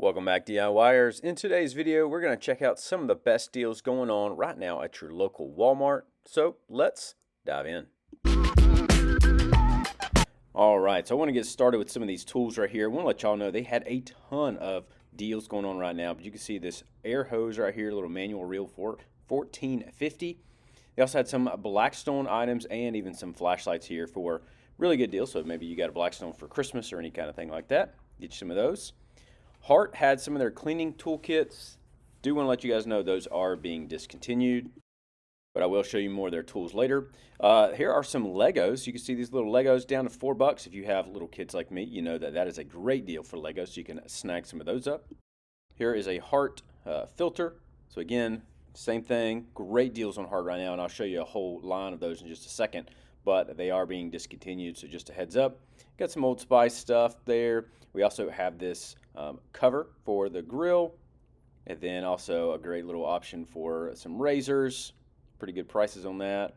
Welcome back, DIYers. In today's video, we're going to check out some of the best deals going on right now at your local Walmart. So let's dive in. All right, so I want to get started with some of these tools right here. I want to let y'all know they had a ton of deals going on right now, but you can see this air hose right here, a little manual reel for $14.50. They also had some Blackstone items and even some flashlights here for really good deals. So maybe you got a Blackstone for Christmas or any kind of thing like that. Get you some of those. Hart had some of their cleaning toolkits. Do want to let you guys know those are being discontinued, but I will show you more of their tools later. Here are some Legos. You can see these little Legos down to $4. If you have little kids like me, you know that that is a great deal for Legos, so you can snag some of those up. Here is a Hart filter. So again, same thing. Great deals on Hart right now, and I'll show you a whole line of those in just a second, but they are being discontinued, so just a heads up. Got some Old Spice stuff there. We also have this cover for the grill, and then also a great little option for some razors. Pretty good prices on that.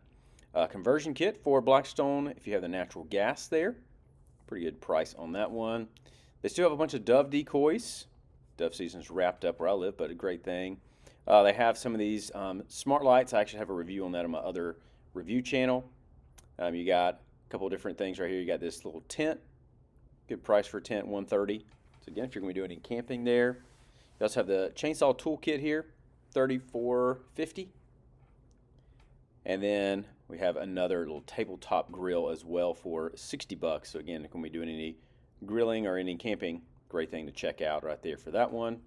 Conversion kit for Blackstone if you have the natural gas there. Pretty good price on that one. They still have a bunch of dove decoys. Dove season's wrapped up where I live, but a great thing. They have some of these smart lights. I actually have a review on that on my other review channel. You got a couple different things right here. You got this little tent. Good price for a tent, $130. So again, if you're going to be doing any camping there. You also have the chainsaw toolkit here, $34.50. And then we have another little tabletop grill as well for $60. So again, if you're going to be doing any grilling or any camping, great thing to check out right there for that one.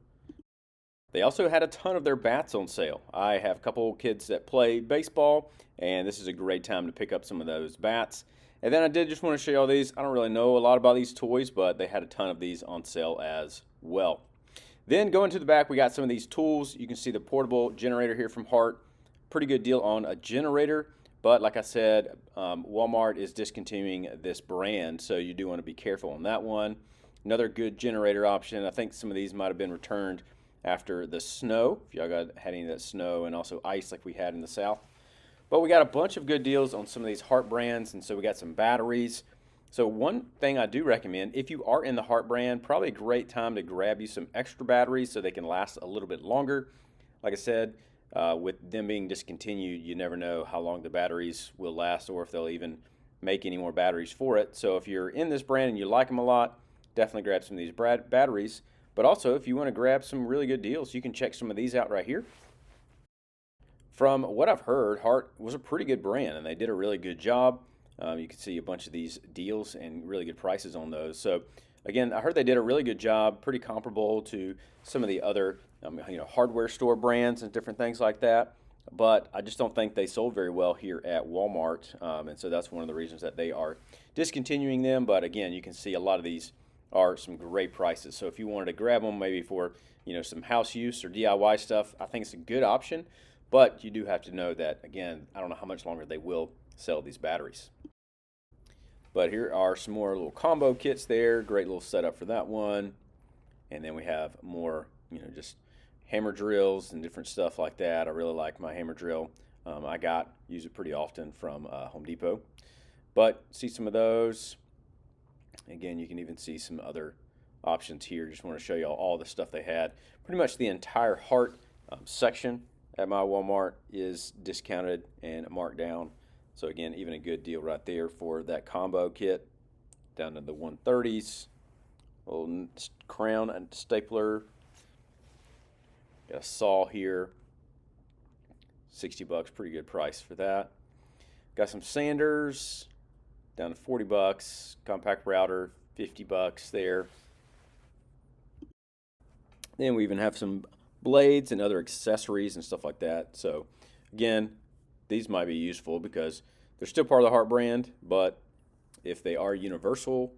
They also had a ton of their bats on sale. I have a couple of kids that play baseball, and this is a great time to pick up some of those bats. And then I did just want to show you all these. I don't really know a lot about these toys, but they had a ton of these on sale as well. Then going to the back, we got some of these tools. You can see the portable generator here from Hart. Pretty good deal on a generator, but like I said, Walmart is discontinuing this brand, so you do want to be careful on that one. Another good generator option. I think some of these might have been returned after the snow, if y'all had any of that snow, and also ice like we had in the south. But we got a bunch of good deals on some of these Hart brands, and so we got some batteries. So one thing I do recommend, if you are in the Hart brand, probably a great time to grab you some extra batteries so they can last a little bit longer. Like I said, with them being discontinued, you never know how long the batteries will last or if they'll even make any more batteries for it. So if you're in this brand and you like them a lot, definitely grab some of these batteries. But also, if you want to grab some really good deals, you can check some of these out right here. From what I've heard, Hart was a pretty good brand, and they did a really good job. You can see a bunch of these deals and really good prices on those. So again, I heard they did a really good job, pretty comparable to some of the other hardware store brands and different things like that. But I just don't think they sold very well here at Walmart, and so that's one of the reasons that they are discontinuing them. But again, you can see a lot of these are some great prices. So if you wanted to grab them maybe for some house use or DIY stuff, I think it's a good option. But you do have to know that, again, I don't know how much longer they will sell these batteries. But here are some more little combo kits there. Great little setup for that one. And then we have more, just hammer drills and different stuff like that. I really like my hammer drill. Use it pretty often from Home Depot. But see some of those. Again, you can even see some other options here. Just want to show you all the stuff they had. Pretty much the entire Hart section at my Walmart is discounted and marked down. So again, even a good deal right there for that combo kit. Down to the 130s. Little crown and stapler. Got a saw here. $60, pretty good price for that. Got some sanders. Down to $40. Compact router, $50 there. Then we even have some blades and other accessories and stuff like that. So again, these might be useful because they're still part of the Hart brand, but if they are universal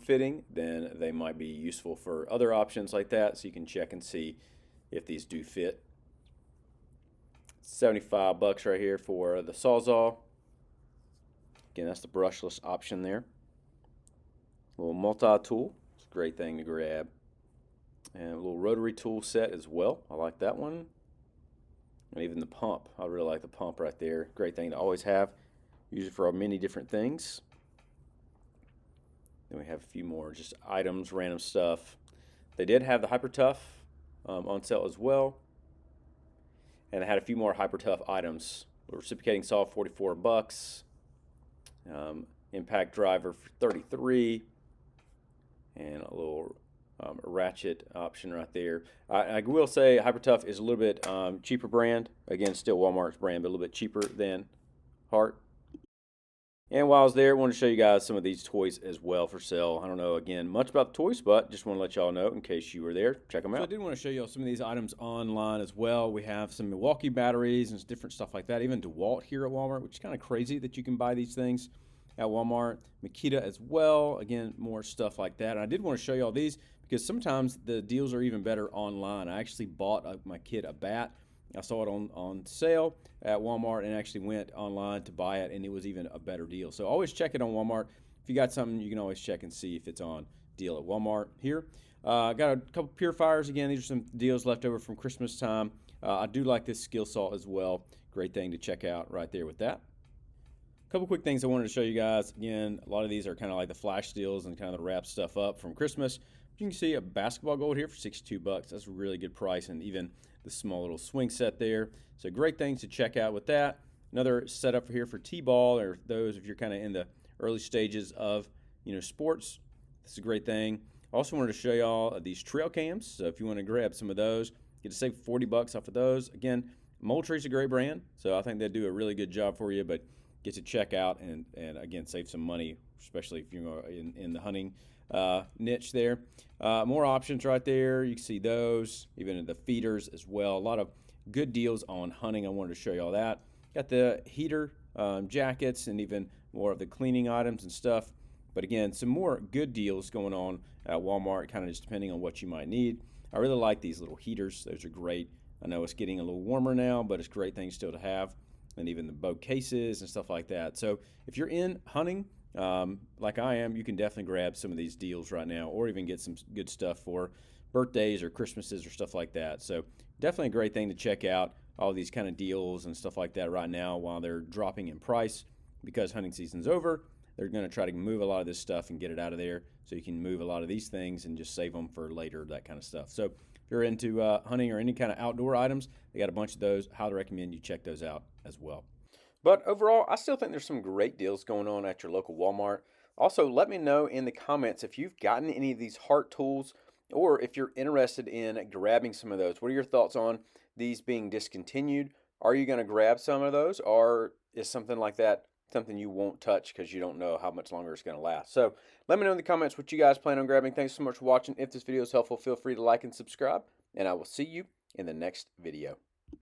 fitting, then they might be useful for other options like that. So you can check and see if these do fit. $75 right here for the Sawzall. Again, that's the brushless option there. A little multi-tool. It's a great thing to grab. And a little rotary tool set as well. I like that one. And even the pump. I really like the pump right there. Great thing to always have. Use it for many different things. Then we have a few more just items, random stuff. They did have the Hyper Tough on sale as well, and they had a few more Hyper Tough items. The reciprocating saw, $44. Impact driver for 33, and a little ratchet option right there. I will say Hyper Tough is a little bit cheaper brand. Again, still Walmart's brand, but a little bit cheaper than Hart. And while I was there, I wanted to show you guys some of these toys as well for sale. I don't know, again, much about the toys, but just want to let y'all know in case you were there. Check them out. So I did want to show y'all some of these items online as well. We have some Milwaukee batteries and different stuff like that. Even DeWalt here at Walmart, which is kind of crazy that you can buy these things at Walmart. Makita as well. Again, more stuff like that. And I did want to show y'all these because sometimes the deals are even better online. I actually bought my kid a bat. I saw it on sale at Walmart and actually went online to buy it, and it was even a better deal. So always check it on Walmart. If you got something, you can always check and see if it's on deal at Walmart here. Got a couple purifiers. Again, these are some deals left over from Christmas time. I do like this skill saw as well. Great thing to check out right there with that. A couple quick things I wanted to show you guys. Again, a lot of these are kind of like the flash deals and kind of the wrap stuff up from Christmas. You can see a basketball gold here for $62. That's a really good price, and even the small little swing set there. So great things to check out with that. Another setup here for T-ball, or those if you're kind of in the early stages of sports. This is a great thing. Also wanted to show y'all these trail cams. So if you want to grab some of those, get to save $40 off of those. Again, Moultrie's a great brand, so I think they do a really good job for you. But get to check out and again save some money, especially if you're in the hunting niche there. More options right there. You can see those, even in the feeders as well. A lot of good deals on hunting. I wanted to show you all that. Got the heater jackets and even more of the cleaning items and stuff. But again, some more good deals going on at Walmart, kind of just depending on what you might need. I really like these little heaters. Those are great. I know it's getting a little warmer now, but it's a great thing still to have. And even the bow cases and stuff like that. So if you're in hunting, like I am, you can definitely grab some of these deals right now, or even get some good stuff for birthdays or Christmases or stuff like that. So definitely a great thing to check out, all these kind of deals and stuff like that right now while they're dropping in price. Because hunting season's over, they're going to try to move a lot of this stuff and get it out of there, so you can move a lot of these things and just save them for later, that kind of stuff. So if you're into hunting or any kind of outdoor items, they got a bunch of those. Highly recommend you check those out as well. But overall, I still think there's some great deals going on at your local Walmart. Also, let me know in the comments if you've gotten any of these Hart tools, or if you're interested in grabbing some of those. What are your thoughts on these being discontinued? Are you going to grab some of those, or is something like that something you won't touch because you don't know how much longer it's going to last? So let me know in the comments what you guys plan on grabbing. Thanks so much for watching. If this video is helpful, feel free to like and subscribe, and I will see you in the next video.